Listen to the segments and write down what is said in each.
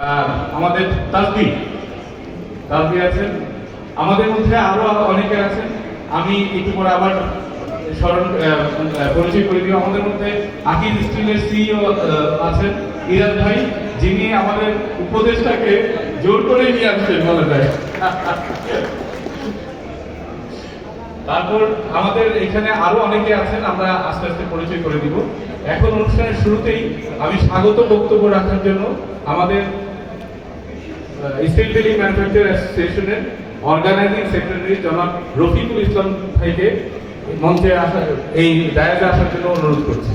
আমাদের তাসবি আছেন, আমাদের মধ্যে আরো অনেকে আছেন। আমি একটু পরে আবার পরিচয় করে দিব। আমাদের মধ্যে আকিজ স্টিলের সিইও আছেন ইরাজ ভাই, যিনি আমাদের উপদেশটাকে জোর করে নিয়ে আসছেন বলা যায়। তারপর আমাদের এখানে আরো অনেকে আছেন, আমরা আস্তে আস্তে পরিচয় করে দিব। এখন অনুষ্ঠানের শুরুতেই আমি স্বাগত বক্তব্য রাখার জন্য আমাদের স্টিল বিল্ডিং ম্যানুফ্যাকচার অ্যাসোসিয়েশনের অর্গানাইজিং সেক্রেটারি জনাব রফিকুল ইসলাম ভাইকে মঞ্চে আসার, এই ডায়াসে আসার জন্য অনুরোধ করছি।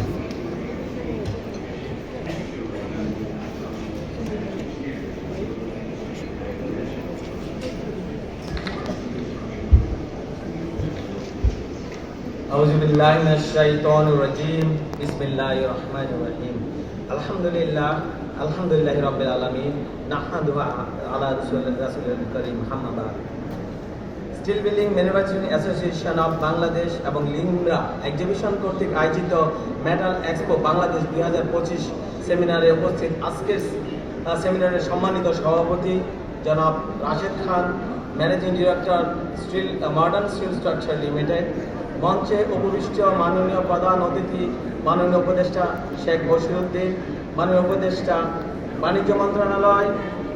أعوذ بالله من الشيطان الرجيم بسم الله الرحمن الرحيم الحمد لله رب العالمين نحمده على رسول الكريم محمد بعد steel building manufacturing association of Bangladesh এবং লিমরা এক্সিবিশন কর্তৃক আয়োজিত মেটাল এক্সপো বাংলাদেশ 2025 সেমিনারে উপস্থিত আজকের সেমিনারের সম্মানিত সভাপতি জনাব Rashed Khan, managing director steel modern steel structure limited, মঞ্চে উপবিষ্ট মাননীয় প্রধান অতিথি মাননীয় উপদেষ্টা শেখ বশিরউদ্দিন, মাননীয় উপদেষ্টা বাণিজ্য মন্ত্রণালয়,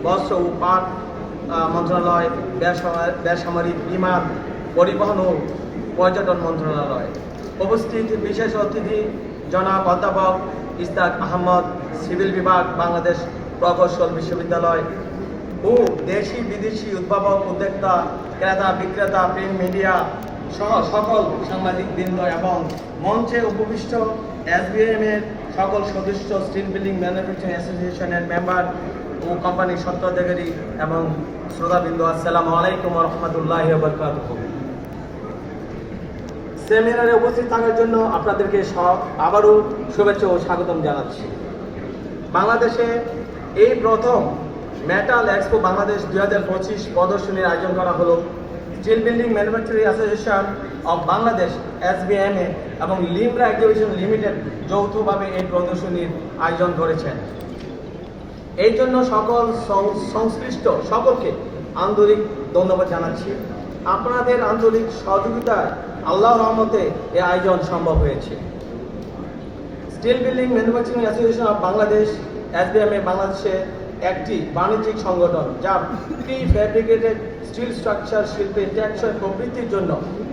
বস্ত্র ও পাট মন্ত্রণালয়, বেসামরিক বিমান পরিবহন ও পর্যটন মন্ত্রণালয়, উপস্থিত বিশেষ অতিথি জনাব অধ্যাপক ইস্তাক আহমদ, সিভিল বিভাগ, বাংলাদেশ প্রকৌশল বিশ্ববিদ্যালয় ও দেশি বিদেশি উদ্ভাবক, উদ্যোক্তা, ক্রেতা বিক্রেতা, প্রিন্ট মিডিয়া সহ সকল সাংবাদিক বৃন্দ এবং মঞ্চে উপবিষ্ট এসবিএম এর সকল সদস্য, স্টিল বিল্ডিং ম্যানুফ্যাকচারিং অ্যাসোসিয়েশনের মেম্বার ও কোম্পানির স্বত্বাধিকারী এবং শ্রোতাবৃন্দ, আসসালামু আলাইকুম ওয়া রাহমাতুল্লাহি ওয়া বারাকাতুহু। সেমিনারে উপস্থিত থাকার জন্য আপনাদেরকে আবারও শুভেচ্ছা ও স্বাগতম জানাচ্ছি। বাংলাদেশে এই প্রথম মেটাল এক্সপো বাংলাদেশ 2025 প্রদর্শনীর আয়োজন করা হলো। Steel building manufacturing association of Bangladesh SBMA এবং লিমরা এক্সিবিশন লিমিটেড যৌথভাবে এই প্রদর্শনীর আয়োজন করেছেন। এই জন্য সকল সংশ্লিষ্ট সকলকে আন্তরিক ধন্যবাদ জানাচ্ছি। আপনাদের আন্তরিক সহযোগিতায় আল্লাহর রহমতে এই আয়োজন সম্ভব হয়েছে। Steel building manufacturing association of Bangladesh SBMA বাংলাদেশে একটি বাণিজ্যিক সংগঠন, যা প্রি ফ্যাব্রিকেটেড স্টিল স্ট্রাকচার শিল্পে টেকসই প্রবৃদ্ধির জন্য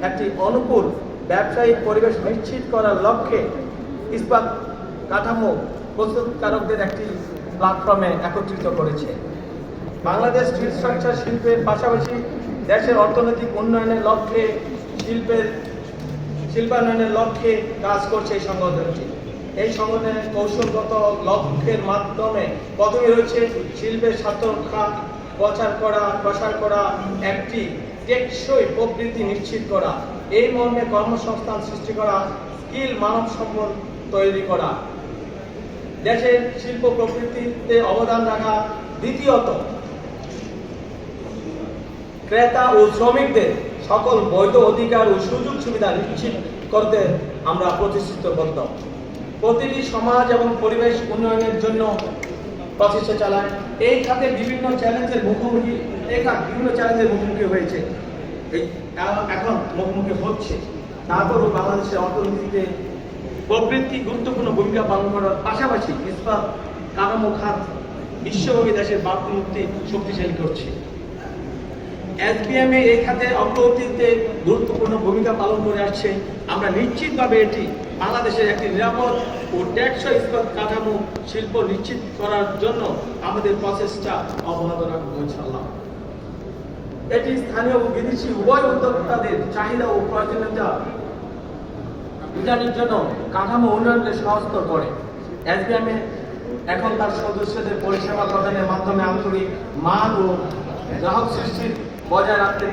একটি অনুকূল ব্যবসায়িক পরিবেশ নিশ্চিত করার লক্ষ্যে ইস্পাত কাঠামো প্রস্তুতকারকদের একটি প্ল্যাটফর্মে একত্রিত করেছে। বাংলাদেশ স্টিল স্ট্রাকচার শিল্পের পাশাপাশি দেশের অর্থনৈতিক উন্নয়নের লক্ষ্যে শিল্পায়নের লক্ষ্যে কাজ করছে এই সংগঠনটি। এই সংগঠনের কৌশলগত লক্ষ্যের মাধ্যমে প্রথমে রয়েছে শিল্পের স্বার্থ রক্ষা, প্রসার করা, একটি টেকসই প্রবৃদ্ধি নিশ্চিত করা, এই মর্মে কর্মসংস্থান সৃষ্টি করা, স্কিল মানব সম্পদ তৈরি করা, দেশের শিল্প প্রবৃদ্ধিতে অবদান রাখা। দ্বিতীয়ত, ক্রেতা ও শ্রমিকদের সকল বৈধ অধিকার ও সুযোগ সুবিধা নিশ্চিত করতে আমরা প্রতিশ্রুতিবদ্ধ। প্রতিটি সমাজ এবং পরিবেশ উন্নয়নের জন্য প্রচেষ্টা চালায়। এই খাতে বিভিন্ন চ্যালেঞ্জের মুখোমুখি হয়েছে, এখন মুখোমুখি হচ্ছে। তারপরও বাংলাদেশের অর্থনীতিতে প্রবৃদ্ধি গুরুত্বপূর্ণ ভূমিকা পালন করার পাশাপাশি ইস্পাত কাঠামো খাত বিশ্বব্যাপী দেশের ভাবমূর্তি শক্তিশালী করছে। এসবিএমএ এই খাতে অগ্রগতিতে গুরুত্বপূর্ণ ভূমিকা পালন করে আসছে। আমরা নিশ্চিতভাবে এটি বাংলাদেশের একটি নিরাপদ ও টেকসই ইস্পাত কাঠামো শিল্প নিশ্চিত করার জন্য আমাদের প্রচেষ্টা অব্যাহত রাখবো ইনশাআল্লাহ। এটি স্থানীয় ও বিদেশি উভয় উদ্যোক্তাদের চাহিদা ও প্রয়োজনীয়তা মেটানোর জন্য কাঠামো উন্নয়নকে সহজতর করে। এসবিএমএ এখন তার সদস্যদের পরিষেবা প্রদানের মাধ্যমে আন্তরিক মান ও গ্রাহক সৃষ্টি বজায় রাখতে